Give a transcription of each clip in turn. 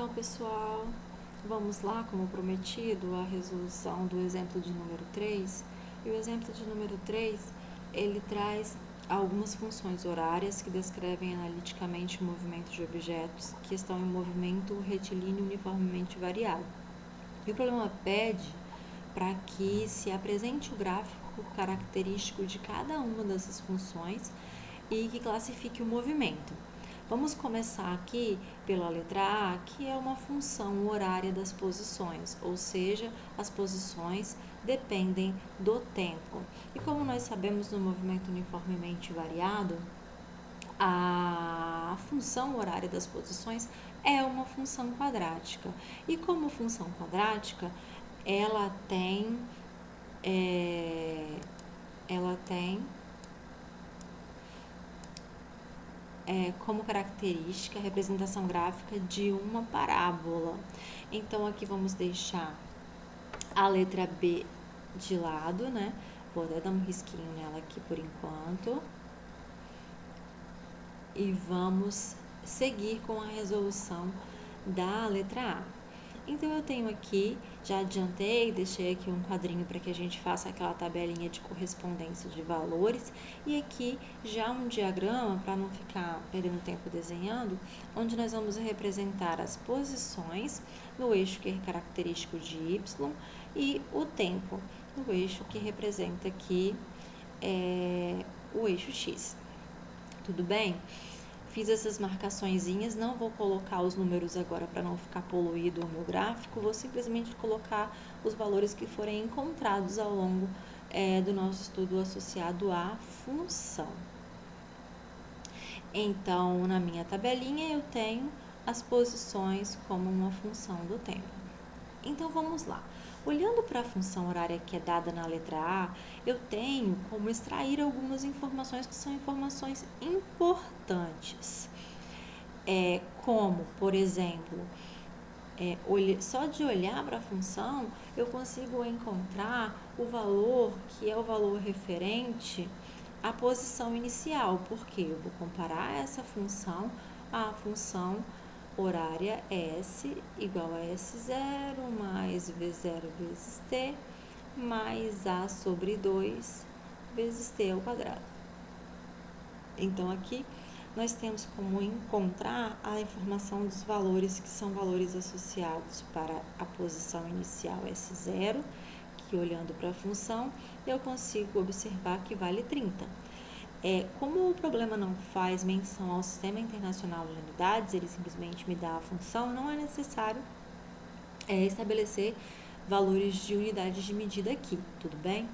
Então, pessoal, vamos lá, como prometido, a resolução do exemplo de número 3. E o exemplo de número 3, ele traz algumas funções horárias que descrevem analiticamente o movimento de objetos que estão em movimento retilíneo uniformemente variável. E o problema pede para que se apresente o gráfico característico de cada uma dessas funções e que classifique o movimento. Vamos começar aqui pela letra A, que é uma função horária das posições, ou seja, as posições dependem do tempo. E como nós sabemos no movimento uniformemente variado, a função horária das posições é uma função quadrática. E como função quadrática, ela tem como característica a representação gráfica de uma parábola. Então, aqui vamos deixar a letra B de lado, né? Vou até dar um risquinho nela aqui por enquanto. E vamos seguir com a resolução da letra A. Então, eu tenho aqui, já adiantei, deixei aqui um quadrinho para que a gente faça aquela tabelinha de correspondência de valores. E aqui já um diagrama, para não ficar perdendo tempo desenhando, onde nós vamos representar as posições no eixo que é característico de Y e o tempo no eixo que representa aqui o eixo X. Tudo bem? Fiz essas marcaçõezinhas, não vou colocar os números agora para não ficar poluído o meu gráfico, vou simplesmente colocar os valores que forem encontrados ao longo do nosso estudo associado à função. Então, na minha tabelinha eu tenho as posições como uma função do tempo. Então, vamos lá. Olhando para a função horária que é dada na letra A, eu tenho como extrair algumas informações que são informações importantes. Como, por exemplo, só de olhar para a função, eu consigo encontrar o valor que é o valor referente à posição inicial, porque eu vou comparar essa função à função horária S igual a S0 mais V0 vezes T mais A sobre 2 vezes T ao quadrado. Então, aqui nós temos como encontrar a informação dos valores que são valores associados para a posição inicial S0, que olhando para a função, eu consigo observar que vale 30. Como o problema não faz menção ao Sistema Internacional de Unidades, ele simplesmente me dá a função, não é necessário estabelecer valores de unidades de medida aqui, tudo bem?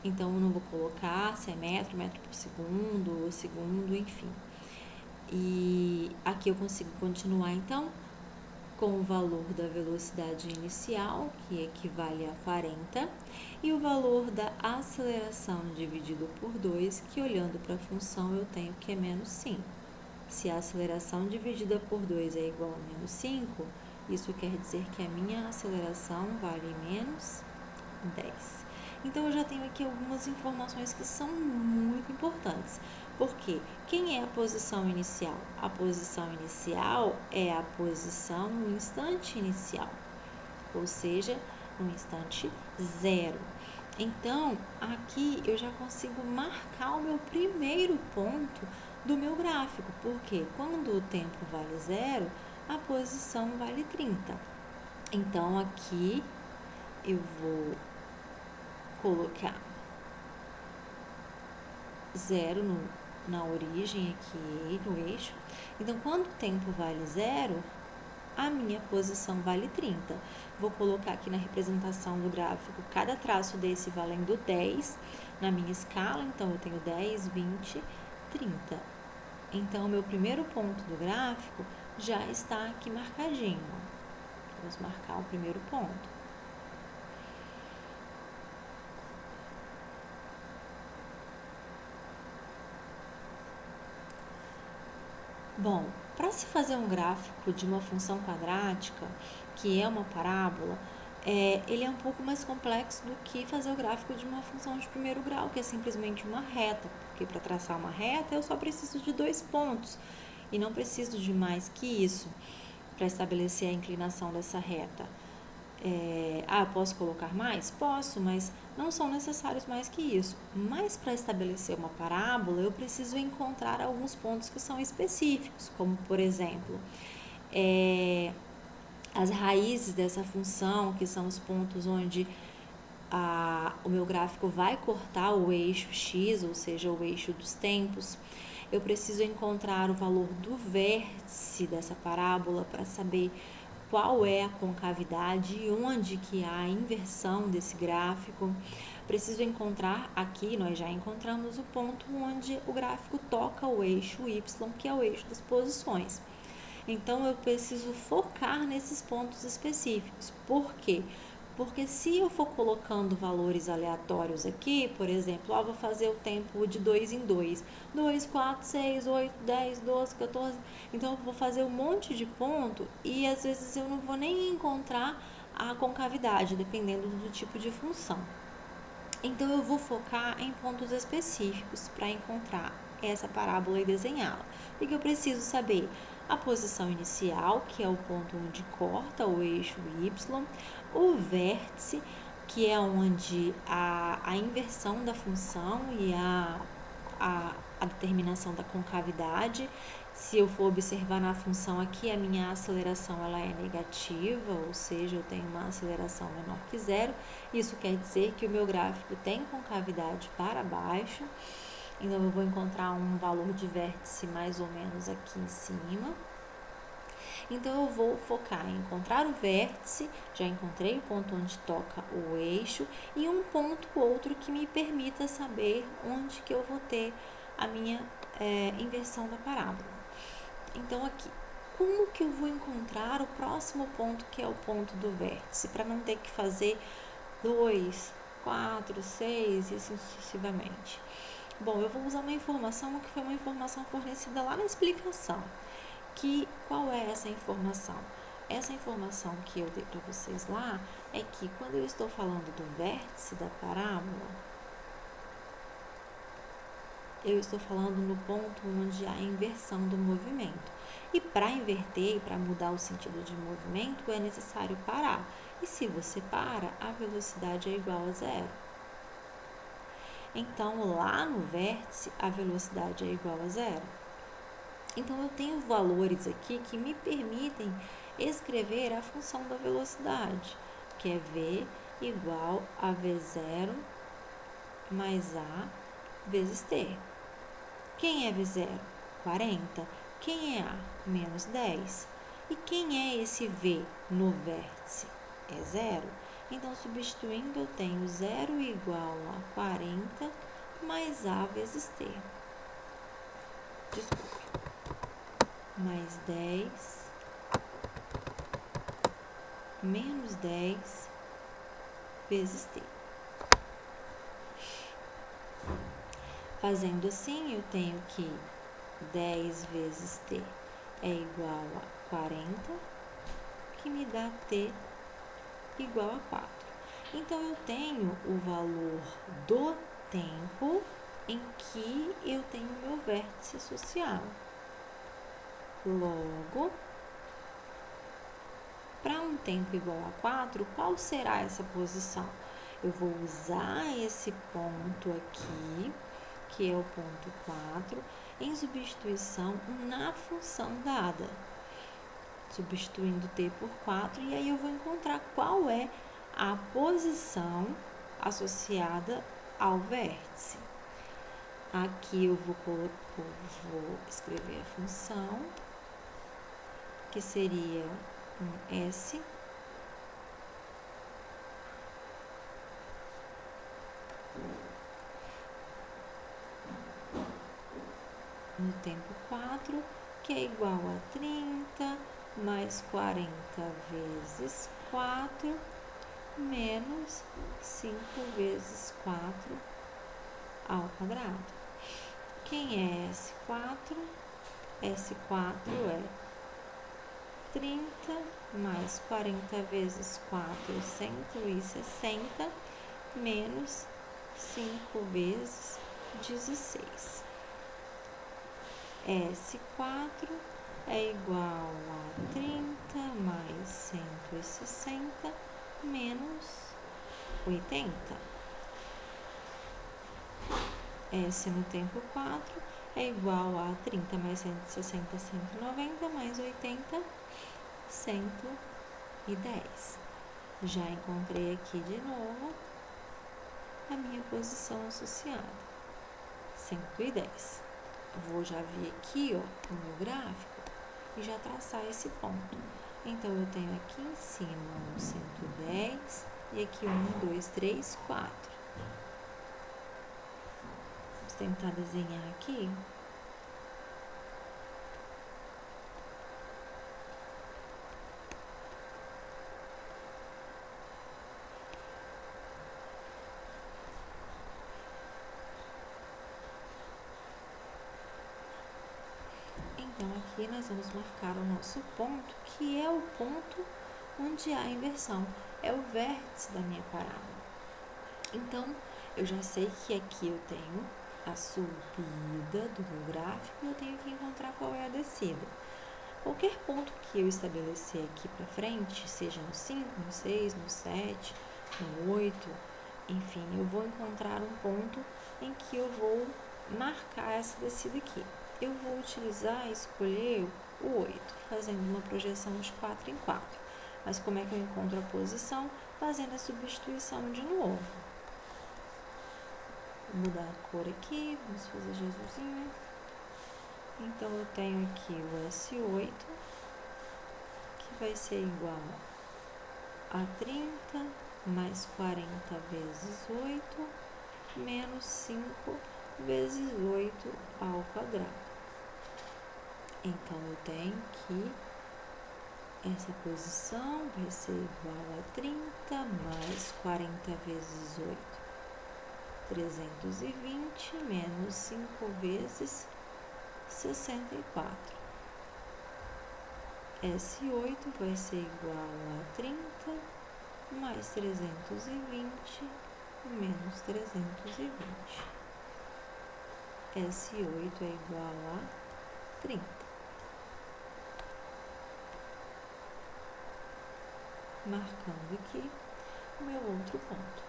Então, eu não vou colocar se é metro, metro por segundo, segundo, enfim. E aqui eu consigo continuar, então, com o valor da velocidade inicial, que equivale a 40, e o valor da aceleração dividido por 2, que olhando para a função eu tenho que é menos 5. Se a aceleração dividida por 2 é igual a menos 5, isso quer dizer que a minha aceleração vale menos 10. Então, eu já tenho aqui algumas informações que são muito importantes. Porque quem é a posição inicial? A posição inicial é a posição no instante inicial, ou seja, no instante zero. Então, aqui eu já consigo marcar o meu primeiro ponto do meu gráfico, porque quando o tempo vale zero, a posição vale 30. Então, aqui eu vou colocar zero na origem aqui no eixo. Então, quando o tempo vale zero, a minha posição vale 30. Vou colocar aqui na representação do gráfico cada traço desse valendo 10 na minha escala. Então, eu tenho 10, 20, 30. Então, o meu primeiro ponto do gráfico já está aqui marcadinho. Vamos marcar o primeiro ponto. Bom, para se fazer um gráfico de uma função quadrática, que é uma parábola, ele é um pouco mais complexo do que fazer o gráfico de uma função de primeiro grau, que é simplesmente uma reta, porque para traçar uma reta eu só preciso de 2 pontos e não preciso de mais que isso. para estabelecer a inclinação dessa reta. Posso colocar mais? Posso, mas não são necessários mais que isso. Mas para estabelecer uma parábola, eu preciso encontrar alguns pontos que são específicos, como por exemplo, as raízes dessa função, que são os pontos onde o meu gráfico vai cortar o eixo X, ou seja, o eixo dos tempos. Eu preciso encontrar o valor do vértice dessa parábola para saber qual é a concavidade e onde que há a inversão desse gráfico. Preciso encontrar aqui, nós já encontramos o ponto onde o gráfico toca o eixo Y, que é o eixo das posições. Então, eu preciso focar nesses pontos específicos. Por quê? Porque se eu for colocando valores aleatórios aqui, por exemplo, vou fazer o tempo de 2 em 2, 2, 4, 6, 8, 10, 12, 14, então eu vou fazer um monte de ponto e às vezes eu não vou nem encontrar a concavidade, dependendo do tipo de função. Então eu vou focar em pontos específicos para encontrar essa parábola e desenhá-la. E que eu preciso saber a posição inicial, que é o ponto onde corta o eixo Y, o vértice, que é onde a inversão da função e a determinação da concavidade. Se eu for observar na função aqui, a minha aceleração ela é negativa, ou seja, eu tenho uma aceleração menor que zero. Isso quer dizer que o meu gráfico tem concavidade para baixo. Então, eu vou encontrar um valor de vértice mais ou menos aqui em cima. Então, eu vou focar em encontrar o vértice, já encontrei o ponto onde toca o eixo, e um ponto outro que me permita saber onde que eu vou ter a minha inversão da parábola. Então, aqui, como que eu vou encontrar o próximo ponto, que é o ponto do vértice, para não ter que fazer 2, 4, 6 e assim sucessivamente? Bom, eu vou usar uma informação que foi uma informação fornecida lá na explicação. Qual é essa informação? Essa informação que eu dei para vocês lá é que quando eu estou falando do vértice da parábola, eu estou falando no ponto onde há a inversão do movimento. E para inverter e para mudar o sentido de movimento é necessário parar. E se você para, a velocidade é igual a zero. Então, lá no vértice, a velocidade é igual a zero. Então, eu tenho valores aqui que me permitem escrever a função da velocidade, que é V igual a V0 mais A vezes T. Quem é V0? 40. Quem é A? Menos 10. E quem é esse V no vértice? É zero. Então, substituindo, eu tenho 0 igual a 40 mais A vezes T. Desculpe. Mais 10 menos 10 vezes T. Fazendo assim, eu tenho que 10 vezes T é igual a 40, que me dá T igual a 4. Então, eu tenho o valor do tempo em que eu tenho meu vértice associado. Logo, para um tempo igual a 4, qual será essa posição? Eu vou usar esse ponto aqui, que é o ponto 4, em substituição na função dada. Substituindo t por 4, e aí eu vou encontrar qual é a posição associada ao vértice. Aqui eu vou escrever a função, que seria um S no tempo 4, que é igual a 30 mais 40 vezes 4 menos 5 vezes 4 ao quadrado. Quem é S4? S4 é 30 mais 40 vezes 4, 160, menos 5 vezes 16. S4 é igual a 30 mais 160 menos 80. S no tempo 4 é igual a 30 mais 160, 190, mais 80, 110. Já encontrei aqui de novo a minha posição associada, 110. Vou já vir aqui, ó, no meu gráfico e já traçar esse ponto. Então, eu tenho aqui em cima um 110 e aqui 1, 2, 3, 4. Vamos tentar desenhar aqui. Então, aqui nós vamos marcar o nosso ponto, que é o ponto onde há inversão, é o vértice da minha parábola. Então, eu já sei que aqui eu tenho a subida do meu gráfico e eu tenho que encontrar qual é a descida. Qualquer ponto que eu estabelecer aqui para frente, seja no 5, no 6, no 7, no 8, enfim, eu vou encontrar um ponto em que eu vou marcar essa descida aqui. Eu vou escolher o 8, fazendo uma projeção de 4 em 4. Mas como é que eu encontro a posição? Fazendo a substituição de novo. Vou mudar a cor aqui, vamos fazer de azulzinho. Então, eu tenho aqui o S8, que vai ser igual a 30 mais 40 vezes 8, menos 5 vezes 8 ao quadrado. Então, eu tenho que essa posição vai ser igual a 30 mais 40 vezes 8, 320, menos 5 vezes 64. S8 vai ser igual a 30 mais 320 menos 320. S8 é igual a 30. Marcando aqui o meu outro ponto.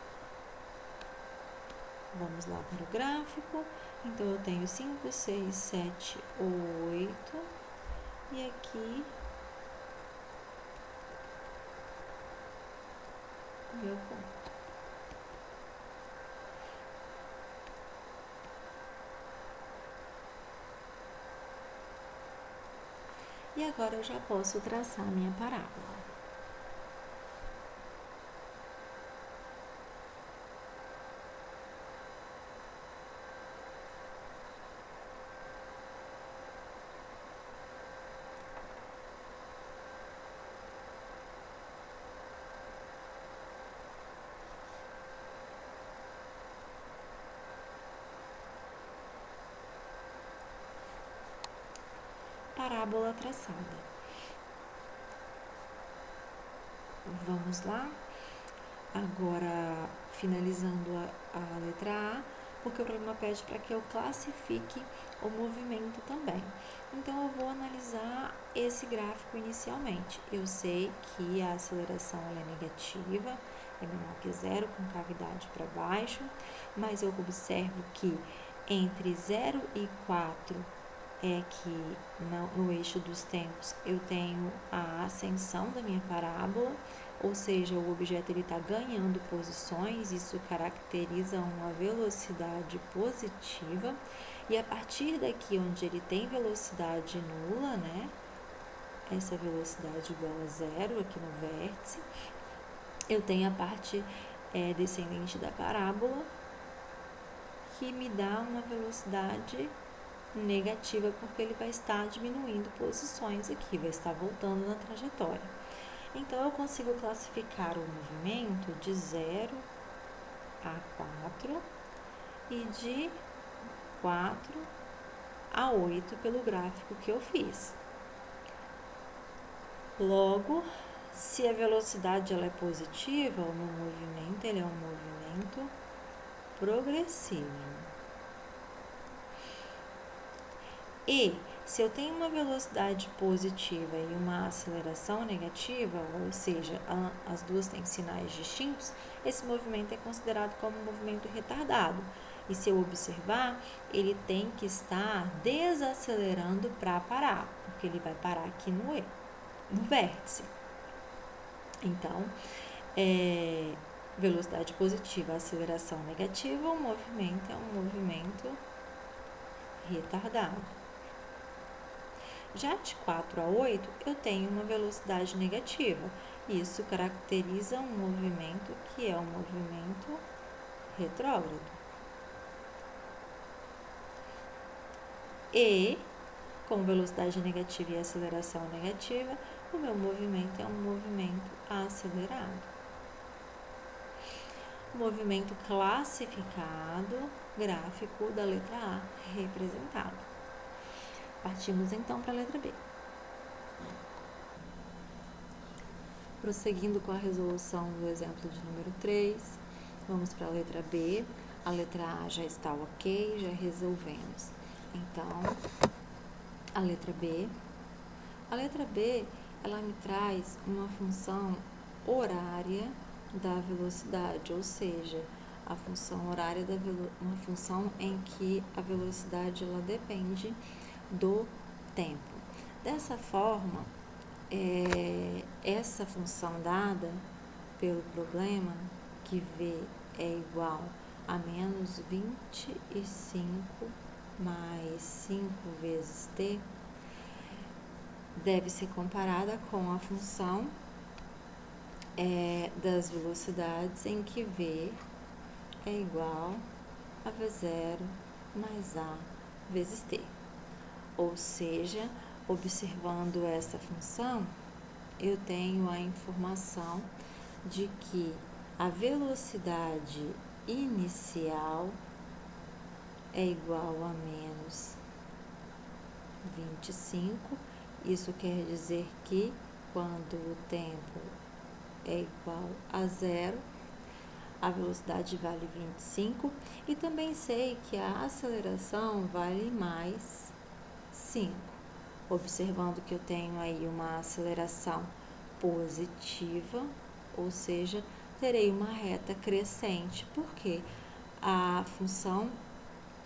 Vamos lá para o gráfico. Então, eu tenho 5, 6, 7, 8. E aqui, meu ponto. E agora, eu já posso traçar a minha parábola. Parábola traçada. Vamos lá? Agora, finalizando a letra A, porque o problema pede para que eu classifique o movimento também. Então, eu vou analisar esse gráfico inicialmente. Eu sei que a aceleração é negativa, é menor que zero, com cavidade para baixo, mas eu observo que entre 0 e 4 é que no eixo dos tempos eu tenho a ascensão da minha parábola, ou seja, o objeto está ganhando posições, isso caracteriza uma velocidade positiva, e a partir daqui onde ele tem velocidade nula, né, essa velocidade igual a zero aqui no vértice, eu tenho a parte descendente da parábola, que me dá uma velocidade negativa, porque ele vai estar diminuindo posições aqui, vai estar voltando na trajetória. Então, eu consigo classificar o movimento de 0 a 4 e de 4 a 8 pelo gráfico que eu fiz. Logo, se a velocidade ela é positiva, o meu movimento ele é um movimento progressivo. E Se eu tenho uma velocidade positiva e uma aceleração negativa, ou seja, as duas têm sinais distintos, esse movimento é considerado como um movimento retardado. E se eu observar, ele tem que estar desacelerando para parar, porque ele vai parar aqui no vértice. Então, velocidade positiva, aceleração negativa, o movimento é um movimento retardado. Já de 4 a 8, eu tenho uma velocidade negativa. Isso caracteriza um movimento que é um movimento retrógrado. E, com velocidade negativa e aceleração negativa, o meu movimento é um movimento acelerado. Movimento classificado, gráfico da letra A, representado. Partimos então para a letra B. Prosseguindo com a resolução do exemplo de número 3, vamos para a letra B. A letra A já está ok, já resolvemos. Então, a letra B. A letra B, ela me traz uma função horária da velocidade, ou seja, a função horária uma função em que a velocidade ela depende do tempo. Dessa forma, essa função dada pelo problema, que V é igual a menos 25 mais 5 vezes t, deve ser comparada com a função das velocidades em que V é igual a V0 mais A vezes t. Ou seja, observando essa função, eu tenho a informação de que a velocidade inicial é igual a menos 25. Isso quer dizer que quando o tempo é igual a zero, a velocidade vale 25. E também sei que a aceleração vale mais 5. Observando que eu tenho aí uma aceleração positiva, ou seja, terei uma reta crescente, porque a função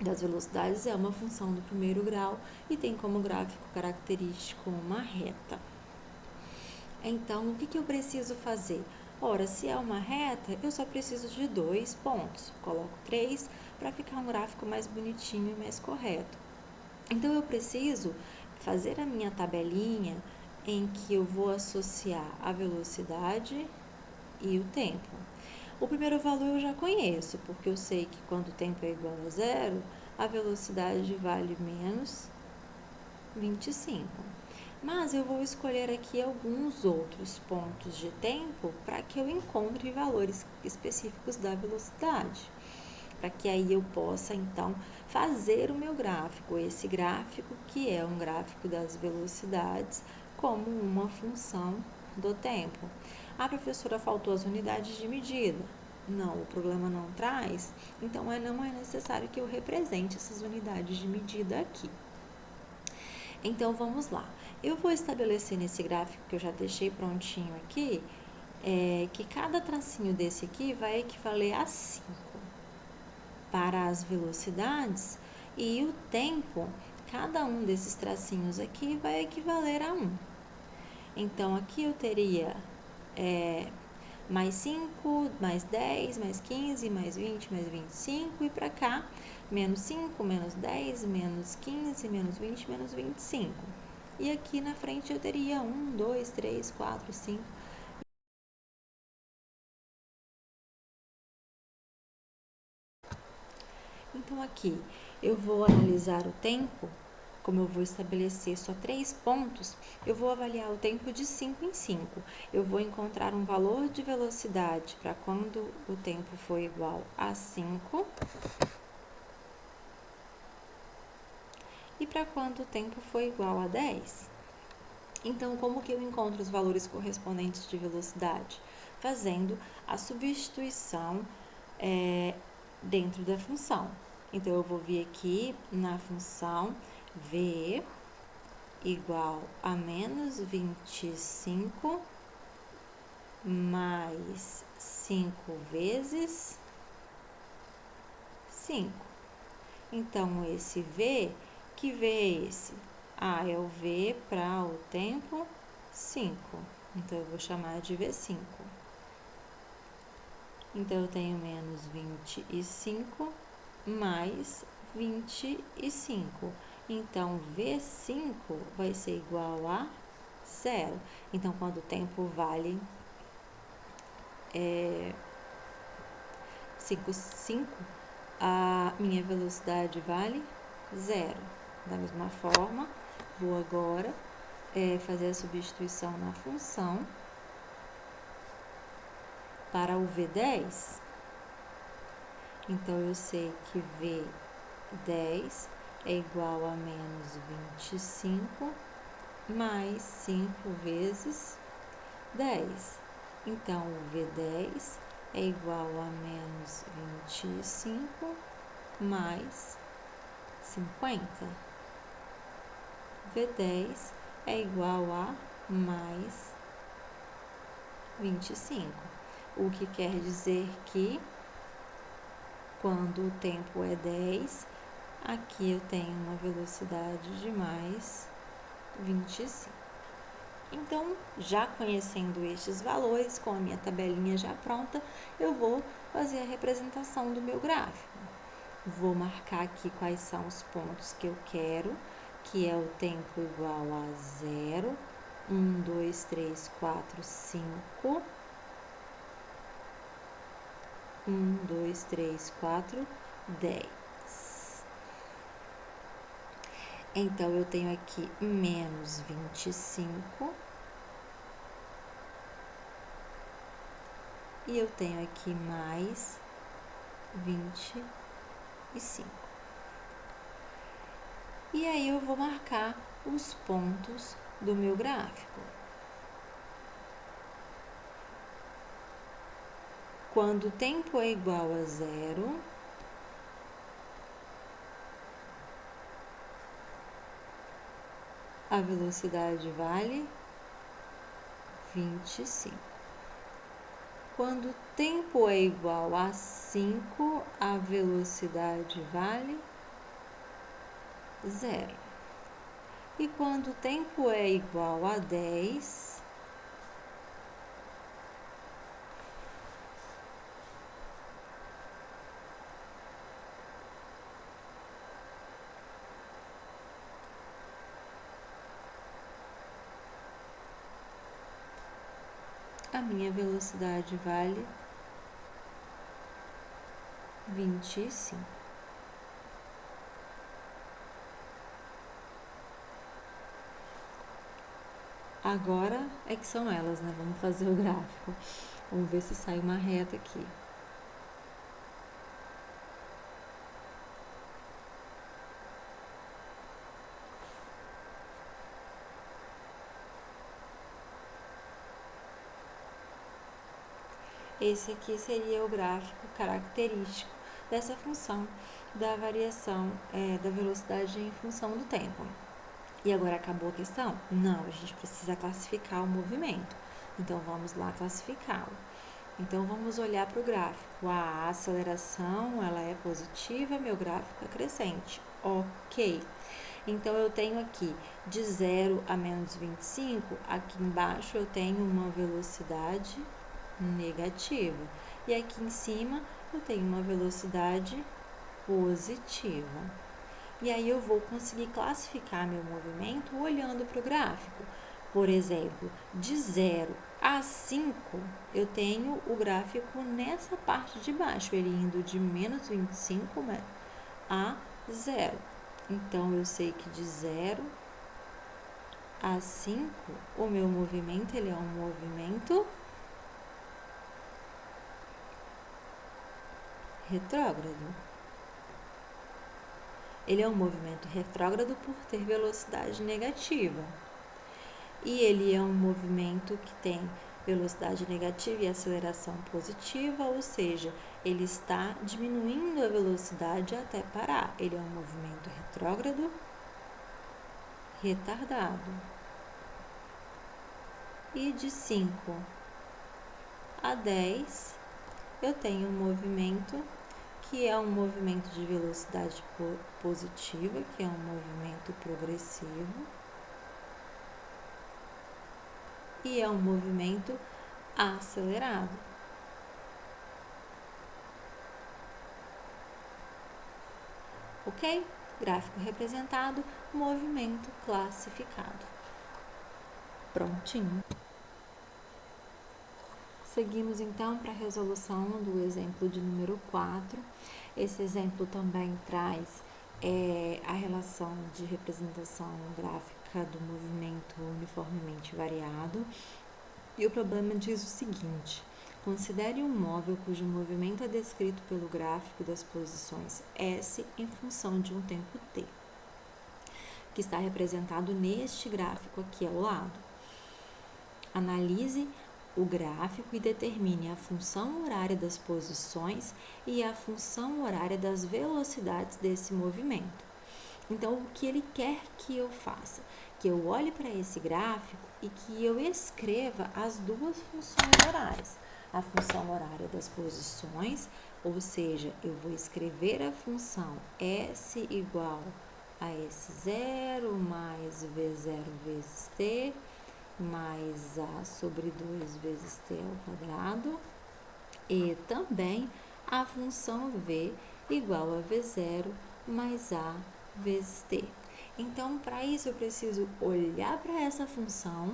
das velocidades é uma função do primeiro grau e tem como gráfico característico uma reta. Então, o que eu preciso fazer? Ora, se é uma reta, eu só preciso de 2 pontos. Coloco 3 para ficar um gráfico mais bonitinho e mais correto. Então, eu preciso fazer a minha tabelinha em que eu vou associar a velocidade e o tempo. O primeiro valor eu já conheço, porque eu sei que quando o tempo é igual a zero, a velocidade vale menos 25. Mas eu vou escolher aqui alguns outros pontos de tempo para que eu encontre valores específicos da velocidade, para que aí eu possa então fazer o meu gráfico, esse gráfico que é um gráfico das velocidades como uma função do tempo. A professora faltou as unidades de medida. Não, o problema não traz, então não é necessário que eu represente essas unidades de medida aqui. Então, vamos lá. Eu vou estabelecer nesse gráfico que eu já deixei prontinho aqui, que cada tracinho desse aqui vai equivaler a 5 para as velocidades e o tempo, cada um desses tracinhos aqui vai equivaler a 1. Então, aqui eu teria mais 5, mais 10, mais 15, mais 20, mais 25, e para cá, menos 5, menos 10, menos 15, menos 20, menos 25. E aqui na frente eu teria 1, 2, 3, 4, 5. Então, aqui eu vou analisar o tempo. Como eu vou estabelecer só 3 pontos, eu vou avaliar o tempo de 5 em 5. Eu vou encontrar um valor de velocidade para quando o tempo for igual a 5 e para quando o tempo for igual a 10. Então, como que eu encontro os valores correspondentes de velocidade? Fazendo a substituição dentro da função. Então, eu vou vir aqui na função V igual a menos 25 mais 5 vezes 5. Então, esse V, que V é esse? É o V para o tempo 5. Então, eu vou chamar de V5. Então, eu tenho menos 25 mais 25. Então, V5 vai ser igual a 0. Então, quando o tempo vale 5, a minha velocidade vale 0. Da mesma forma, vou agora fazer a substituição na função para o V10. Então, eu sei que V10 é igual a menos 25 mais 5 vezes 10. Então, o V10 é igual a menos 25 mais 50. V10 é igual a mais 25. O que quer dizer que quando o tempo é 10, aqui eu tenho uma velocidade de mais 25. Então, já conhecendo estes valores, com a minha tabelinha já pronta, eu vou fazer a representação do meu gráfico. Vou marcar aqui quais são os pontos que eu quero, que é o tempo igual a 0, 1, 2, 3, 4, 5. 1, 2, 3, 4, 10. Então, eu tenho aqui menos 25. E eu tenho aqui mais 25. E aí, eu vou marcar os pontos do meu gráfico. Quando o tempo é igual a 0, a velocidade vale 25. Quando o tempo é igual a 5, a velocidade vale 0. E quando o tempo é igual a 10, a minha velocidade vale 25. Agora é que são elas, né? Vamos fazer o gráfico. Vamos ver se sai uma reta aqui. Esse aqui seria o gráfico característico dessa função da variação da velocidade em função do tempo. E agora acabou a questão? Não, a gente precisa classificar o movimento. Então, vamos lá classificá-lo. Então, vamos olhar para o gráfico. A aceleração, ela é positiva, meu gráfico é crescente. Ok. Então, eu tenho aqui de 0 a menos 25, aqui embaixo eu tenho uma velocidade negativa. E aqui em cima eu tenho uma velocidade positiva. E aí eu vou conseguir classificar meu movimento olhando para o gráfico. Por exemplo, de 0 a 5, eu tenho o gráfico nessa parte de baixo, ele indo de menos 25 a 0. Então, eu sei que de 0 a 5, o meu movimento ele é um movimento retrógrado. Ele é um movimento retrógrado por ter velocidade negativa. E ele é um movimento que tem velocidade negativa e aceleração positiva, ou seja, ele está diminuindo a velocidade até parar. Ele é um movimento retrógrado, retardado. E de 5 a 10, eu tenho um movimento que é um movimento de velocidade positiva, que é um movimento progressivo, e é um movimento acelerado. Ok? Gráfico representado, movimento classificado. Prontinho. Seguimos então para a resolução do exemplo de número 4. Esse exemplo também traz a relação de representação gráfica do movimento uniformemente variado. E o problema diz o seguinte: considere um móvel cujo movimento é descrito pelo gráfico das posições S em função de um tempo t, que está representado neste gráfico aqui ao lado. Analise o gráfico e determine a função horária das posições e a função horária das velocidades desse movimento. Então, o que ele quer que eu faça? Que eu olhe para esse gráfico e que eu escreva as duas funções horárias. A função horária das posições, ou seja, eu vou escrever a função S igual a S0 mais V0 vezes T, mais A sobre 2 vezes T ao quadrado, e também a função V igual a V0 mais A vezes T. Então, para isso, eu preciso olhar para essa função,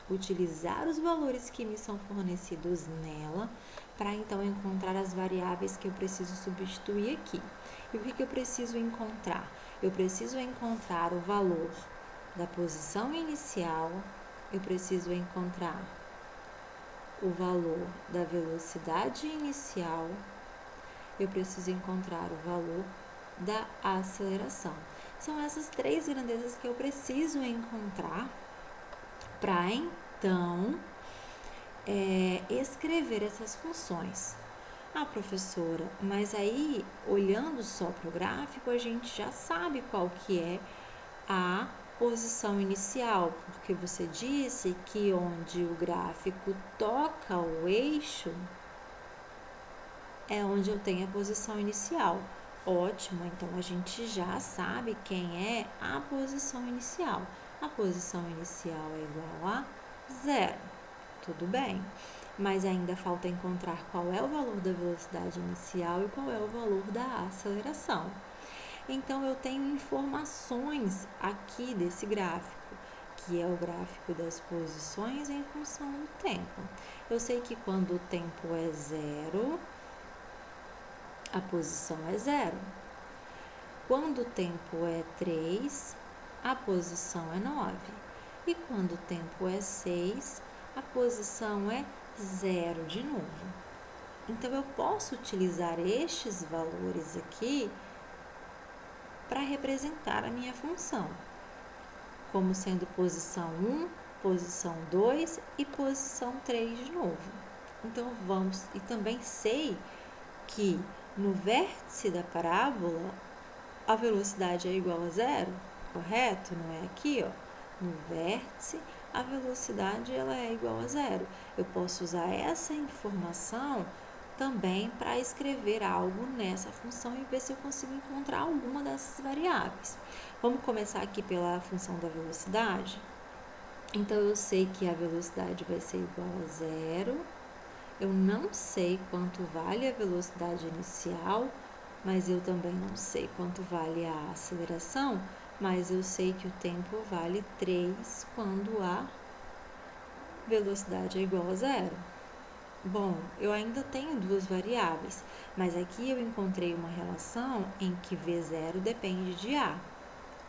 utilizar os valores que me são fornecidos nela, para então encontrar as variáveis que eu preciso substituir aqui. E o que eu preciso encontrar? Eu preciso encontrar o valor da posição inicial, eu preciso encontrar o valor da velocidade inicial, eu preciso encontrar o valor da aceleração. São essas três grandezas que eu preciso encontrar para então escrever essas funções. Ah, professora, mas aí olhando só para o gráfico a gente já sabe qual que é a posição inicial, porque você disse que onde o gráfico toca o eixo é onde eu tenho a posição inicial. Ótimo, então a gente já sabe quem é a posição inicial. A posição inicial é igual a 0. Tudo bem, mas ainda falta encontrar qual é o valor da velocidade inicial e qual é o valor da aceleração. Então, eu tenho informações aqui desse gráfico, que é o gráfico das posições em função do tempo. Eu sei que quando o tempo é 0, a posição é 0. Quando o tempo é 3, a posição é 9. E quando o tempo é 6, a posição é 0 de novo. Então, eu posso utilizar estes valores aqui para representar a minha função, como sendo posição 1, posição 2 e posição 3 de novo. Então, vamos, e também sei que no vértice da parábola, a velocidade é igual a 0, correto? Não é aqui, ó. No vértice, a velocidade ela é igual a 0. Eu posso usar essa informação também para escrever algo nessa função e ver se eu consigo encontrar alguma dessas variáveis. Vamos começar aqui pela função da velocidade. Então, eu sei que a velocidade vai ser igual a 0. Eu não sei quanto vale a velocidade inicial, mas eu também não sei quanto vale a aceleração, mas eu sei que o tempo vale 3 quando a velocidade é igual a 0. Bom, eu ainda tenho duas variáveis, mas aqui eu encontrei uma relação em que V0 depende de A.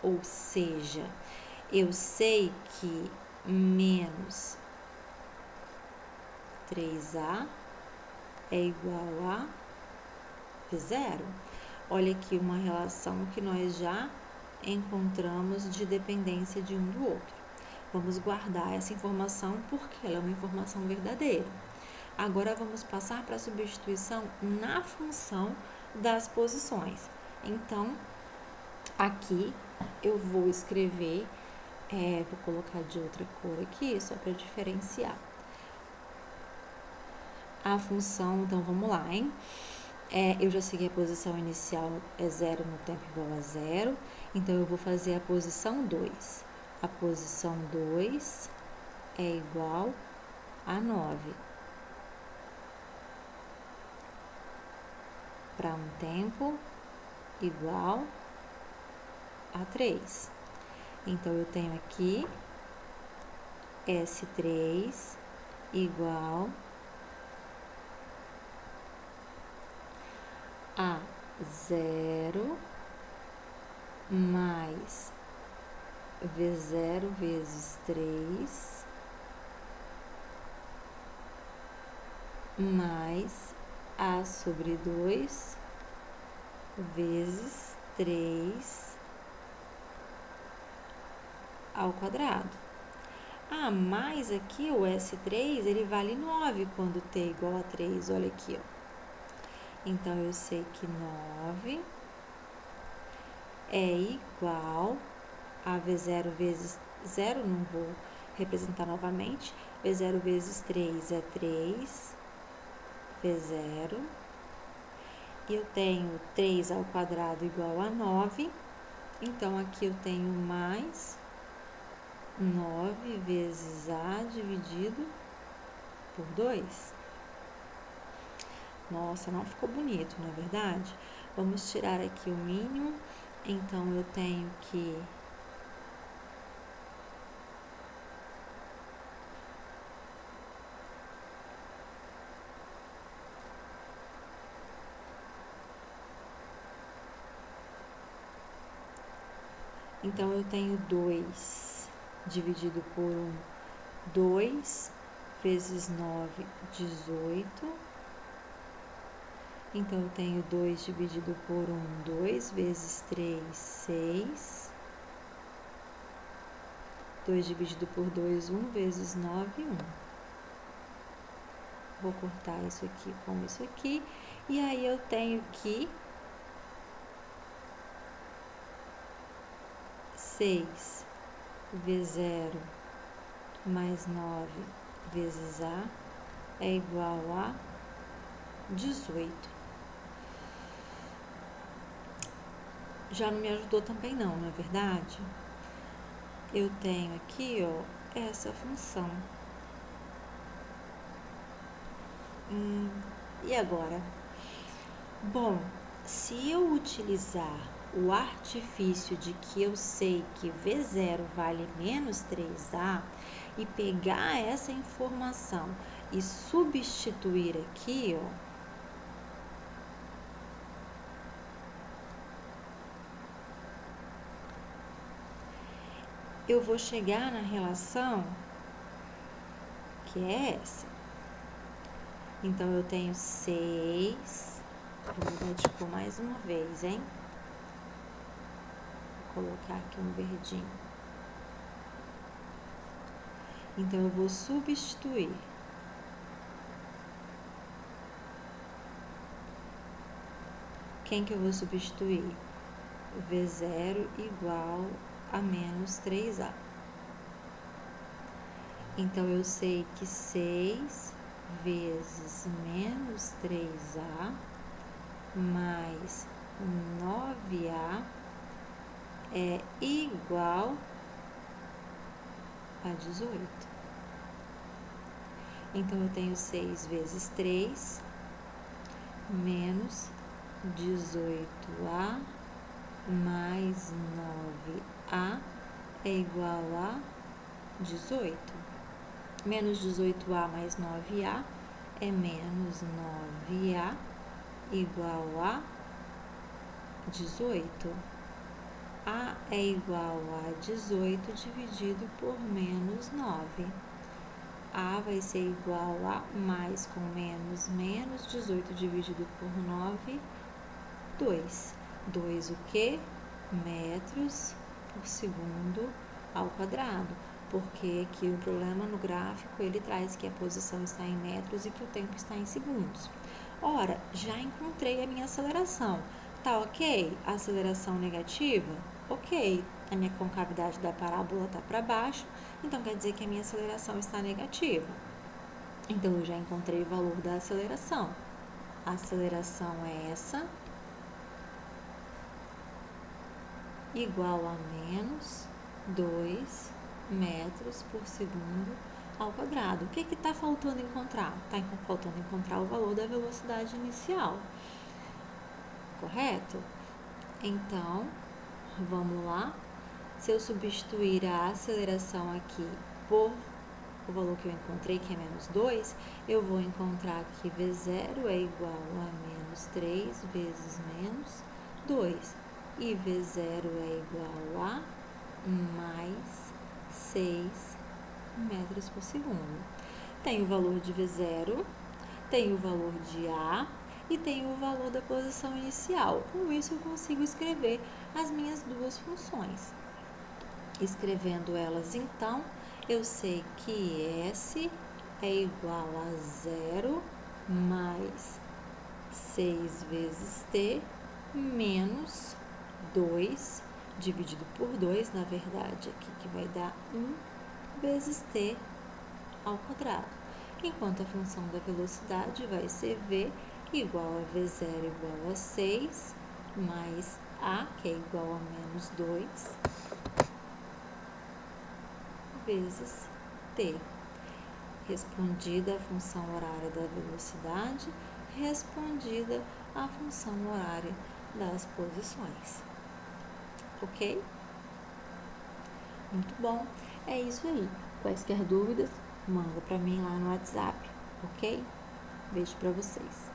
Ou seja, eu sei que menos 3A é igual a V0. Olha aqui uma relação que nós já encontramos de dependência de um do outro. Vamos guardar essa informação porque ela é uma informação verdadeira. Agora, vamos passar para a substituição na função das posições. Então, aqui eu vou escrever Vou colocar de outra cor aqui, só para diferenciar. A função, então vamos lá, hein? Eu já segui a posição inicial, é 0 no tempo igual a 0. Então, eu vou fazer a posição 2. A posição 2 é igual a 9. Para um tempo igual a 3. Então, eu tenho aqui S3 igual a 0 mais V0 vezes 3 mais A sobre 2 vezes 3 ao quadrado. Mais aqui o S3, ele vale 9 quando t é igual a 3, olha aqui, ó. Então, eu sei que 9 é igual a V0 vezes 0, não vou representar novamente, V0 vezes 3 é 3, V0, e eu tenho 3 ao quadrado igual a 9, então, aqui eu tenho mais 9 vezes A dividido por 2. Nossa, não ficou bonito, não é verdade? Vamos tirar aqui o mínimo. Então, eu tenho que Então, eu tenho 2 dividido por 1, 2 vezes 9, 18. Então, eu tenho 2 dividido por 1, 2 vezes 3, 6. 2 dividido por 2, 1 vezes 9, 1. Vou cortar isso aqui com isso aqui. E aí, eu tenho que 6 V0 mais 9 vezes A é igual a 18. Já não me ajudou também não é verdade? Eu tenho aqui, ó, essa função. E agora? Bom, se eu utilizar o artifício de que eu sei que V0 vale menos 3A e pegar essa informação e substituir aqui, ó, eu vou chegar na relação que é essa. Então, eu tenho 6, vou mudar de cor mais uma vez, hein? Vou colocar aqui um verdinho. Então, eu vou substituir. Quem que eu vou substituir? V0 igual a menos 3A. Então, eu sei que 6 vezes menos 3A mais 9A é igual a 18. Então, eu tenho 6 vezes 3 menos 18A mais 9A é igual a 18. Menos 18A mais 9A é menos 9A igual a 18. A é igual a 18 dividido por menos 9. A vai ser igual a mais com menos, menos 18 dividido por 9, 2. 2 o quê? Metros por segundo ao quadrado. Porque aqui o problema no gráfico, ele traz que a posição está em metros e que o tempo está em segundos. Ora, já encontrei a minha aceleração. Tá ok? A aceleração negativa? Ok. A minha concavidade da parábola está para baixo, então quer dizer que a minha aceleração está negativa. Então, eu já encontrei o valor da aceleração. A aceleração é essa, igual a menos 2 metros por segundo ao quadrado. O que está faltando encontrar? Está faltando encontrar o valor da velocidade inicial, correto? Então, vamos lá. Se eu substituir a aceleração aqui por o valor que eu encontrei, que é menos 2, eu vou encontrar que V0 é igual a menos 3 vezes menos 2. E V0 é igual a mais 6 metros por segundo. Tem o valor de V0, tem o valor de A e tem o valor da posição inicial. Com isso, eu consigo escrever as minhas duas funções. Escrevendo elas, então, eu sei que S é igual a 0 mais 6 vezes T menos 2, dividido por 2, na verdade, aqui que vai dar 1 vezes T ao quadrado. Enquanto a função da velocidade vai ser V igual a V0 igual a 6 mais A, que é igual a menos 2, vezes T. Respondida a função horária da velocidade, respondida a função horária das posições. Ok? Muito bom. É isso aí. Quaisquer dúvidas, manda para mim lá no WhatsApp, ok? Beijo para vocês.